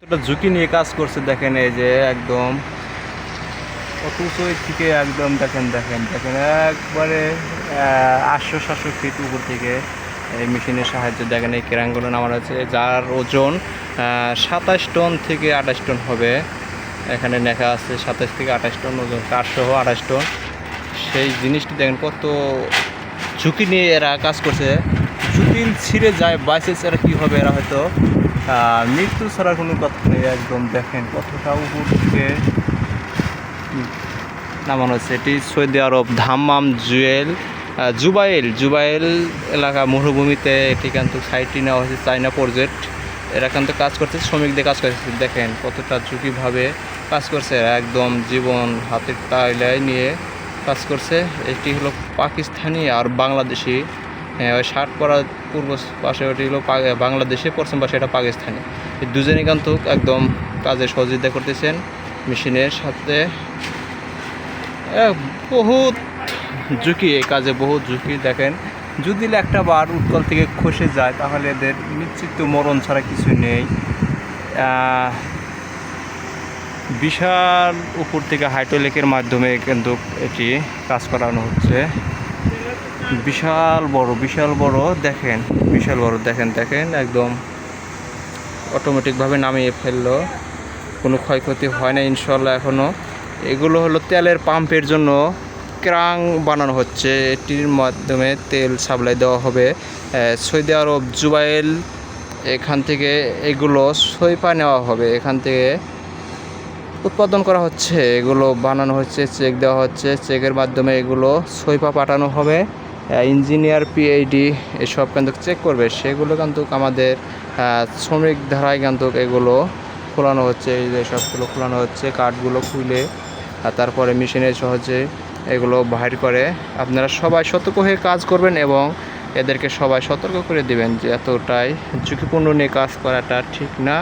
কতটা ঝুঁকি নিয়ে কাজ করছে দেখেন। এই যে একদম কত উঁচু থেকে একদম দেখেন দেখেন দেখেন একবারে 800-700 ফিট উপর থেকে এই মেশিনের সাহায্যে দেখেন এই ক্রেনগুলো নামানো হচ্ছে, যার ওজন 27 টন থেকে 28 টন হবে। এখানে লেখা আছে 27 থেকে 28 টন ওজন, কাঠসহ 28 টন। সেই জিনিসটি দেখেন কত ঝুঁকি নিয়ে এরা কাজ করছে। যদি ছিঁড়ে যায় বাইসেস এরা কী হবে, এরা হয়তো মৃত্যু ছাড়া কোনো কথা নেই। একদম দেখেন কতটা উপর থেকে নামানো হচ্ছে। এটি সৌদি আরব দাম্মাম জুবাইল এলাকা মরুভূমিতে এটি কিন্তু সাইটটি নেওয়া হয়েছে। চায়না প্রজেক্ট এরা কিন্তু কাজ করছে, শ্রমিকদের কাজ করছে। দেখেন কতটা ঝুঁকিভাবে কাজ করছে এরা, একদম জীবন হাতের তালিয়ায় নিয়ে কাজ করছে। এটি হলো পাকিস্তানি আর বাংলাদেশি। ওই শার্ট পরা পূর্ব পাশে ওটি হলো বাংলাদেশে, পশ্চিম পাশে এটা পাকিস্তানি। এই দুজনেই কিন্তু একদম কাজে সহযোগিতা করতেছেন মেশিনের সাথে। বহুত ঝুঁকি এই কাজে, বহুত ঝুঁকি। দেখেন যদি একটা বার উৎকল থেকে খসে যায় তাহলে এদের নিশ্চিত মরণ ছাড়া কিছু নেই। বিশাল উপর থেকে হাইড্রোলিকের মাধ্যমে কিন্তু এটি কাজ করানো হচ্ছে। বিশাল বড় দেখেন, বিশাল বড় দেখেন একদম অটোমেটিকভাবে নামিয়ে ফেললো, কোনো ক্ষয়ক্ষতি হয় না ইনশাল্লাহ এখনও। এগুলো হলো তেলের পাম্পের জন্য ক্রাং বানানো হচ্ছে, এটির মাধ্যমে তেল সাপ্লাই দেওয়া হবে সৌদি আরব জুবাইল। এখান থেকে এগুলো সৈপা নেওয়া হবে, এখান থেকে উৎপাদন করা হচ্ছে, এগুলো বানানো হচ্ছে, চেক দেওয়া হচ্ছে, চেকের মাধ্যমে এগুলো সৈপা পাঠানো হবে। ইঞ্জিনিয়ার পিএইচডি এসব কিন্তু চেক করবে, সেগুলো কিন্তু আমাদের শ্রমিক ধারায় কিন্তু এগুলো খোলানো হচ্ছে। এই যে সবগুলো খোলানো হচ্ছে, কাঠগুলো খুলে তারপরে মেশিনের সাহায্যে এগুলো বাহির করে। আপনারা সবাই সতর্ক হয়ে কাজ করবেন এবং এদেরকে সবাই সতর্ক করে দিবেন যে এতটাই ঝুঁকিপূর্ণ নিয়ে কাজ করাটা ঠিক না।